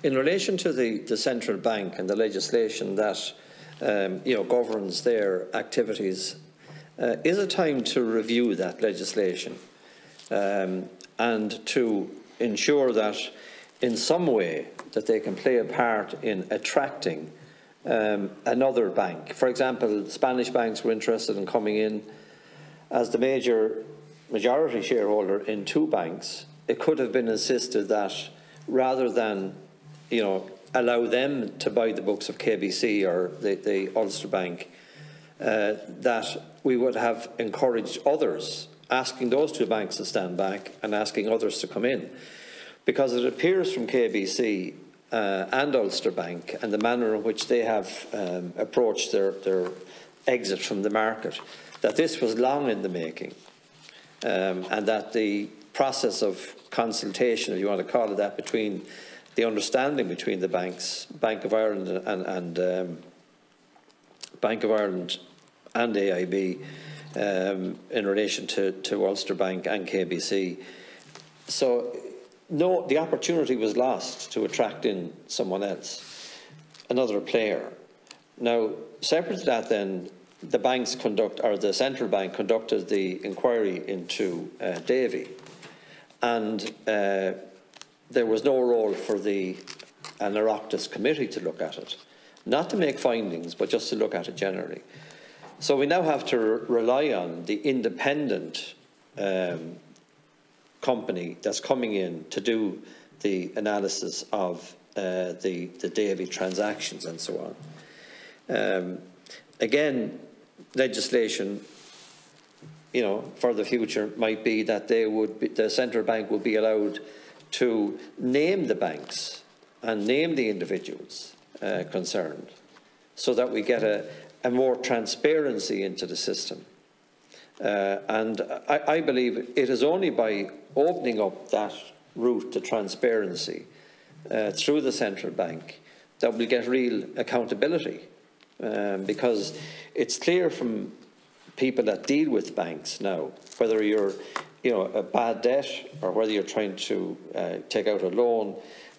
In relation to the central bank and the legislation that governs their activities, is it time to review that legislation and to ensure that in some way that they can play a part in attracting another bank? For example, Spanish banks were interested in coming in as the majority shareholder in 2 banks. It could have been insisted that rather than, allow them to buy the books of KBC or the Ulster Bank, that we would have encouraged others, asking those 2 banks to stand back and asking others to come in. Because it appears from KBC and Ulster Bank and the manner in which they have approached their exit from the market, that this was long in the making, and that the process of consultation, if you want to call it that, between the understanding between the banks, Bank of Ireland and AIB, in relation to Ulster Bank and KBC. So, no, the opportunity was lost to attract in someone else, another player. Now, separate to that, then, the central bank conducted the inquiry into Davy, and there was no role for an Oireachtas committee to look at it, not to make findings, but just to look at it generally. So we now have to rely on the independent company that's coming in to do the analysis of the Davy transactions and so on. Again, legislation, for the future might be that the central bank will be allowed to name the banks and name the individuals concerned, so that we get a more transparency into the system. And I believe it is only by opening up that route to transparency through the central bank that we'll get real accountability. Because it's clear from people that deal with banks now, whether you're a bad debt or whether you're trying to take out a loan,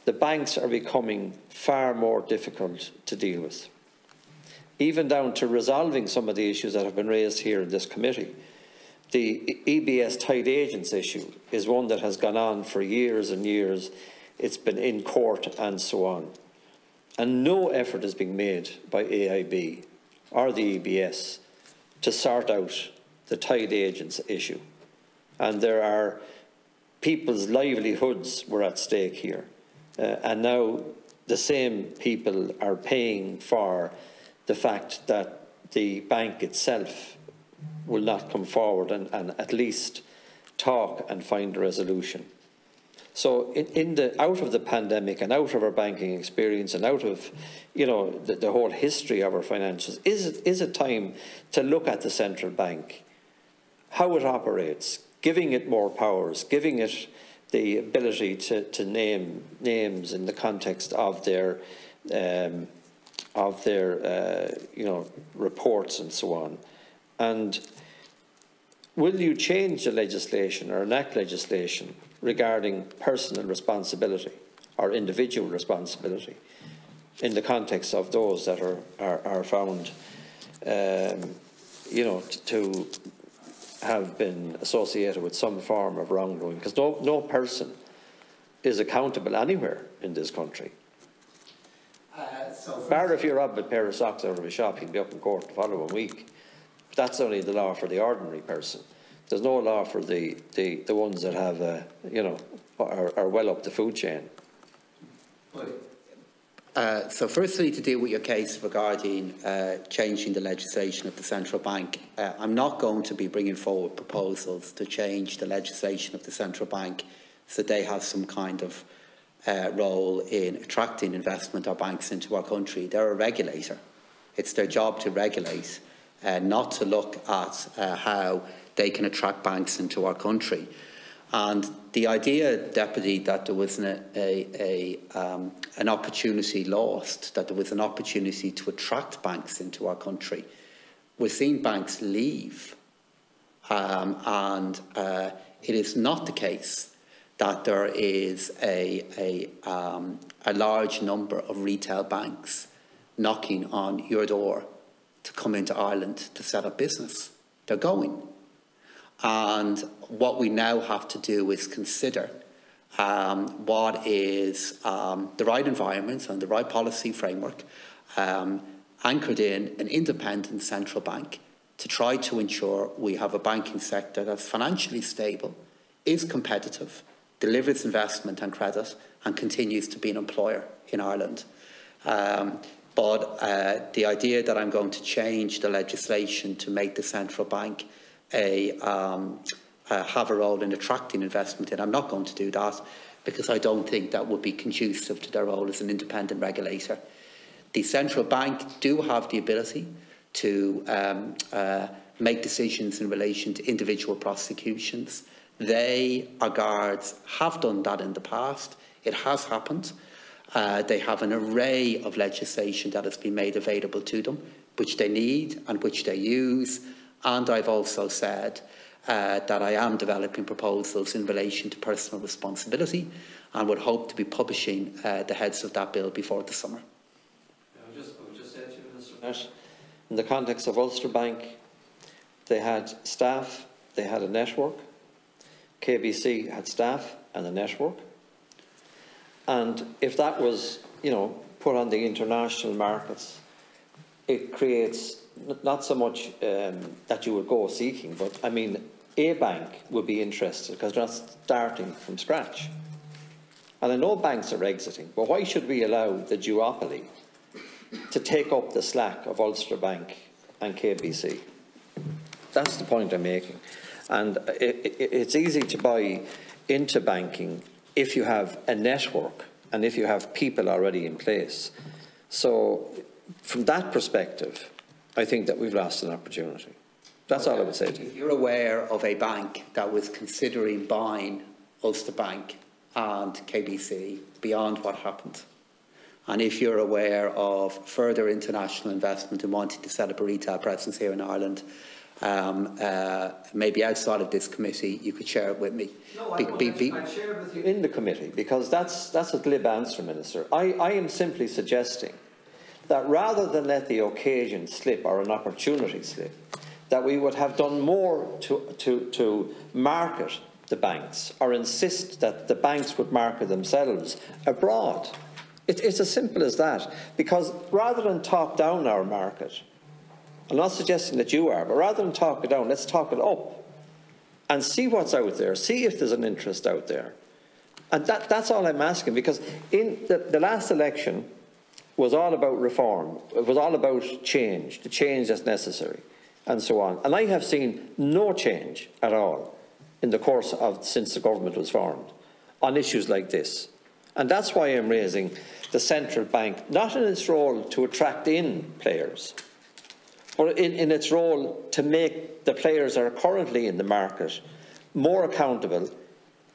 the banks are becoming far more difficult to deal with, even down to resolving some of the issues that have been raised here in this committee. The EBS tied agents issue is one that has gone on for years and years. It's been in court and so on. And no effort is being made by AIB or the EBS to sort out the tied agents issue. And there are people's livelihoods were at stake here. And now the same people are paying for the fact that the bank itself will not come forward and at least talk and find a resolution. So out of the pandemic and out of our banking experience and out of the whole history of our financials, is it time to look at the central bank, how it operates, giving it more powers, giving it the ability to name names in the context of their reports and so on. And will you change the legislation or enact legislation regarding personal responsibility or individual responsibility in the context of those that are found, to have been associated with some form of wrongdoing? Because no person is accountable anywhere in this country. Bar if you rob a pair of socks out of a shop, you'll be up in court the following week. But that's only the law for the ordinary person. There's no law for the ones that have, are well up the food chain. So firstly, to deal with your case regarding changing the legislation of the central bank, I'm not going to be bringing forward proposals to change the legislation of the central bank so they have some kind of role in attracting investment or banks into our country. They're a regulator. It's their job to regulate, not to look at how they can attract banks into our country. And the idea, Deputy, that there was an opportunity lost, that there was an opportunity to attract banks into our country, we're seeing banks leave. It is not the case that there is a large number of retail banks knocking on your door to come into Ireland to set up business. They're going. And what we now have to do is consider what is the right environment and the right policy framework anchored in an independent central bank to try to ensure we have a banking sector that's financially stable, is competitive, delivers investment and credit, and continues to be an employer in Ireland. But the idea that I'm going to change the legislation to make the central bank have a role in attracting investment in, I'm not going to do that, because I don't think that would be conducive to their role as an independent regulator. The central bank do have the ability to make decisions in relation to individual prosecutions. They, our guards, have done that in the past. It has happened. They have an array of legislation that has been made available to them, which they need and which they use. And I've also said that I am developing proposals in relation to personal responsibility and would hope to be publishing the heads of that bill before the summer. I would just say to you, Mr. Nash, in the context of Ulster Bank, they had staff, they had a network. KBC had staff and a network. And if that was, put on the international markets, it creates not so much that you would go seeking, but I mean, a bank would be interested because they're not starting from scratch. And I know banks are exiting, but why should we allow the duopoly to take up the slack of Ulster Bank and KBC? That's the point I'm making. And it's easy to buy into banking if you have a network and if you have people already in place. So from that perspective, I think that we've lost an opportunity. That's all I would say to you. If you're aware of a bank that was considering buying Ulster Bank and KBC beyond what happened, and if you're aware of further international investment and wanting to set up a retail presence here in Ireland, maybe outside of this committee, you could share it with me. No, I'd share it with you in the committee, because that's a glib answer, Minister. I am simply suggesting that rather than let the occasion slip or an opportunity slip, that we would have done more to market the banks or insist that the banks would market themselves abroad. It's as simple as that, because rather than talk down our market, I'm not suggesting that you are, but rather than talk it down, let's talk it up and see what's out there, see if there's an interest out there. And that's all I'm asking, because in the last election was all about reform. It was all about change, the change that's necessary, and so on. And I have seen no change at all in the course of since the government was formed on issues like this. And that's why I'm raising the central bank, not in its role to attract in players, but in its role to make the players that are currently in the market more accountable,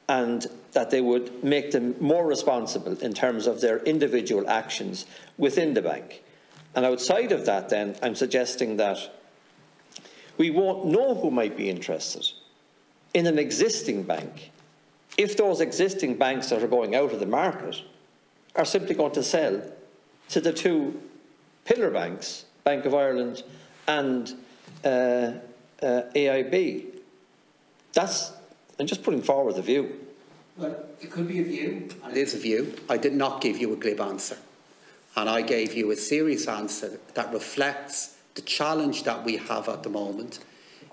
and that they would make them more responsible in terms of their individual actions within the bank. And outside of that, then, I'm suggesting that we won't know who might be interested in an existing bank if those existing banks that are going out of the market are simply going to sell to the two pillar banks, Bank of Ireland and AIB. I'm just putting forward the view. Well, it could be a view, and it is a view. I did not give you a glib answer, and I gave you a serious answer that reflects the challenge that we have at the moment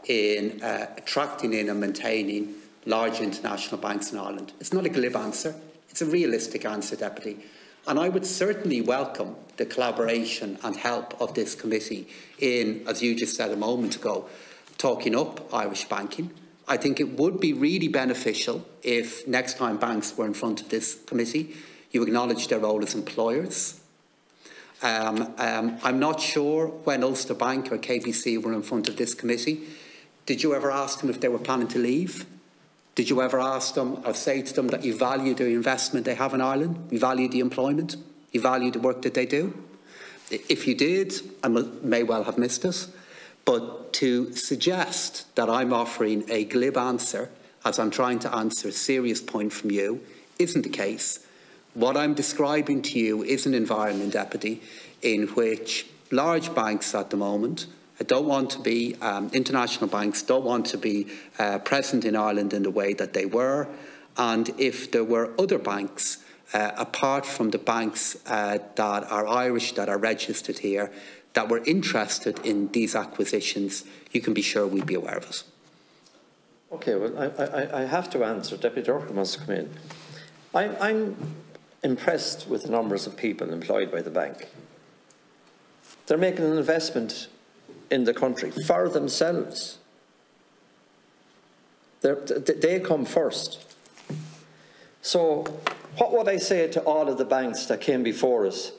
in attracting in and maintaining large international banks in Ireland. It's not a glib answer, it's a realistic answer, Deputy. And I would certainly welcome the collaboration and help of this committee in, as you just said a moment ago, talking up Irish banking. I think it would be really beneficial if next time banks were in front of this committee, you acknowledge their role as employers. I'm not sure when Ulster Bank or KBC were in front of this committee, did you ever ask them if they were planning to leave? Did you ever ask them or say to them that you value the investment they have in Ireland? You value the employment? You value the work that they do? If you did, I may well have missed it. But to suggest that I'm offering a glib answer as I'm trying to answer a serious point from you, isn't the case. What I'm describing to you is an environment, Deputy, in which large banks at the moment don't want to be, international banks don't want to be present in Ireland in the way that they were. And if there were other banks, apart from the banks that are Irish, that are registered here, that were interested in these acquisitions, you can be sure we'd be aware of it. Okay, well, I have to answer. Deputy Director wants to come in. I'm impressed with the numbers of people employed by the bank. They're making an investment in the country for themselves. They come first. So what would I say to all of the banks that came before us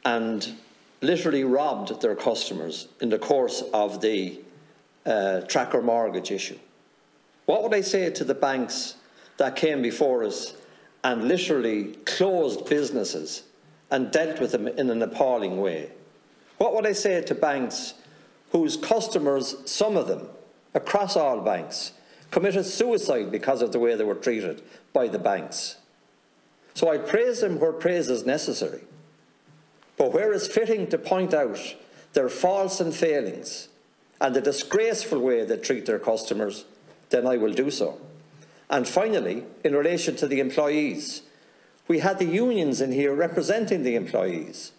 and literally robbed their customers in the course of the tracker mortgage issue? What would I say to the banks that came before us and literally closed businesses and dealt with them in an appalling way? What would I say to banks whose customers, some of them, across all banks, committed suicide because of the way they were treated by the banks? So I praise them where praise is necessary. But where it's fitting to point out their faults and failings and the disgraceful way they treat their customers, then I will do so. And finally, in relation to the employees, we had the unions in here representing the employees.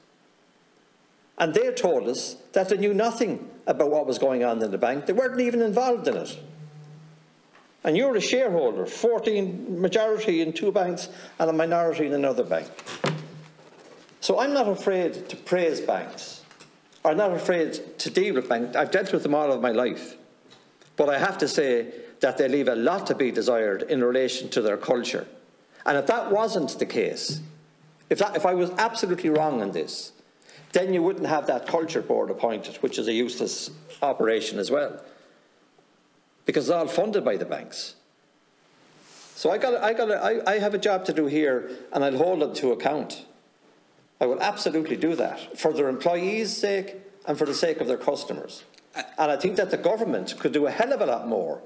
And they told us that they knew nothing about what was going on in the bank. They weren't even involved in it. And you're a shareholder, 14 majority in 2 banks and a minority in another bank. So I'm not afraid to praise banks. I'm not afraid to deal with banks. I've dealt with them all of my life. But I have to say that they leave a lot to be desired in relation to their culture. And if that wasn't the case, if I was absolutely wrong on this, then you wouldn't have that culture board appointed, which is a useless operation as well, because it's all funded by the banks. So I have a job to do here, and I'll hold them to account. I will absolutely do that for their employees' sake and for the sake of their customers. And I think that the government could do a hell of a lot more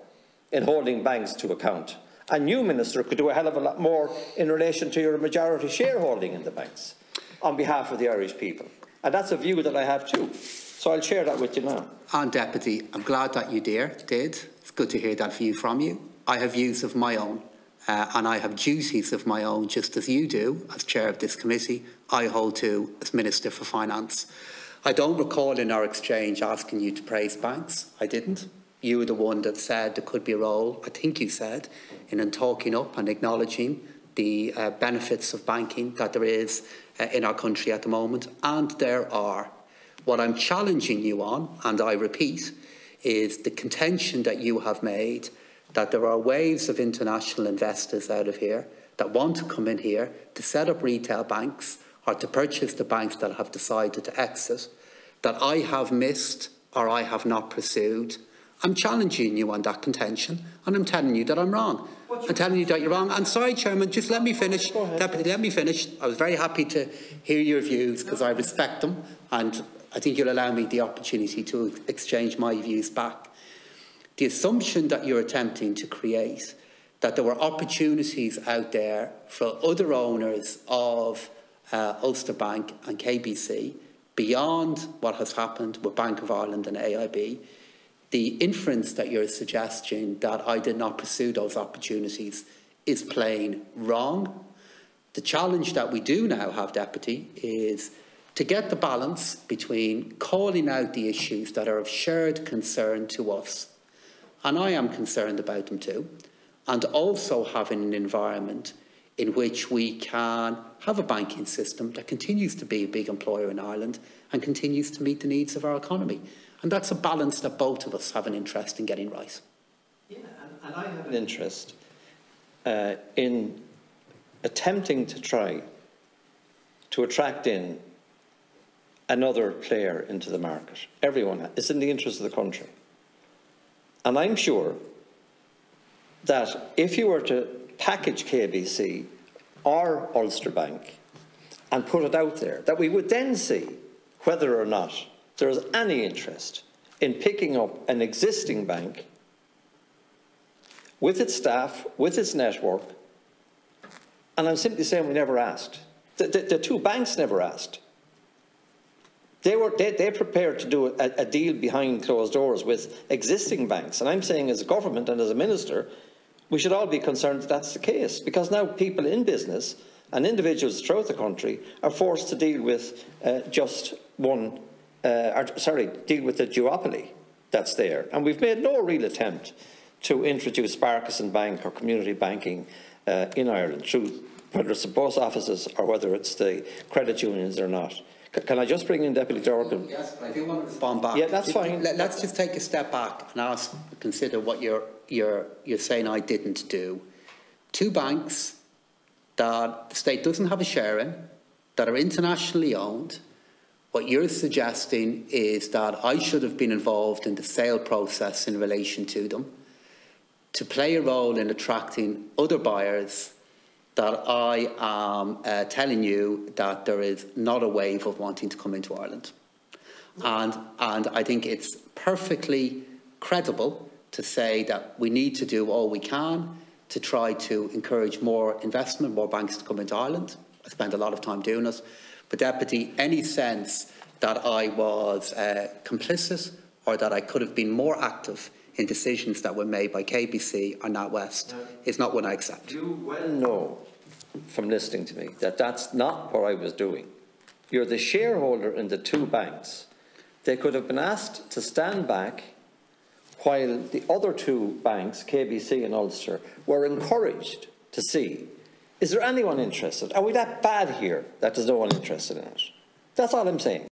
in holding banks to account. And you, Minister, could do a hell of a lot more in relation to your majority shareholding in the banks on behalf of the Irish people. And that's a view that I have too. So I'll share that with you now. And Deputy, I'm glad that you did. It's good to hear that view from you. I have views of my own, and I have duties of my own, just as you do, as Chair of this committee, I hold to as Minister for Finance. I don't recall in our exchange asking you to praise banks. I didn't. You were the one that said there could be a role, I think you said, in talking up and acknowledging the benefits of banking that there is in our country at the moment, and there are. What I'm challenging you on, and I repeat, is the contention that you have made that there are waves of international investors out of here that want to come in here to set up retail banks or to purchase the banks that have decided to exit, that I have missed or I have not pursued. I'm challenging you on that contention, and I'm telling you that I'm wrong. I'm telling you that you're wrong. And sorry, Chairman, just let me finish. Deputy, let me finish. I was very happy to hear your views because I respect them, and I think you'll allow me the opportunity to exchange my views back. The assumption that you're attempting to create, that there were opportunities out there for other owners of Ulster Bank and KBC beyond what has happened with Bank of Ireland and AIB, the inference that you're suggesting that I did not pursue those opportunities is plain wrong. The challenge that we do now have, Deputy, is to get the balance between calling out the issues that are of shared concern to us, and I am concerned about them too, and also having an environment in which we can have a banking system that continues to be a big employer in Ireland and continues to meet the needs of our economy. And that's a balance that both of us have an interest in getting right. Yeah, and I have an interest in attempting to try to attract in another player into the market. Everyone is in the interest of the country. And I'm sure that if you were to package KBC or Ulster Bank and put it out there, that we would then see whether or not there is any interest in picking up an existing bank with its staff, with its network, and I'm simply saying we never asked. The two banks never asked. They prepared to do a deal behind closed doors with existing banks, and I'm saying as a government and as a minister, we should all be concerned that that's the case, because now people in business and individuals throughout the country are forced to deal with deal with the duopoly that's there. And we've made no real attempt to introduce Sparkison Bank or community banking in Ireland, through whether it's the post offices or whether it's the credit unions or not. Can I just bring in Deputy Dorgan? Yes, but I do want to respond back. Yeah, that's fine. Let's just take a step back and consider what you're saying I didn't do. Two banks that the state doesn't have a share in, that are internationally owned. What you're suggesting is that I should have been involved in the sale process in relation to them, to play a role in attracting other buyers, that I am telling you that there is not a wave of wanting to come into Ireland. And I think it's perfectly credible to say that we need to do all we can to try to encourage more investment, more banks to come into Ireland. I spend a lot of time doing it. But Deputy, any sense that I was complicit or that I could have been more active in decisions that were made by KBC or NatWest is not one I accept. You well know from listening to me that that's not what I was doing. You're the shareholder in the two banks. They could have been asked to stand back while the other two banks, KBC and Ulster, were encouraged to see, is there anyone interested? Are we that bad here that there's no one interested in it? That's all I'm saying.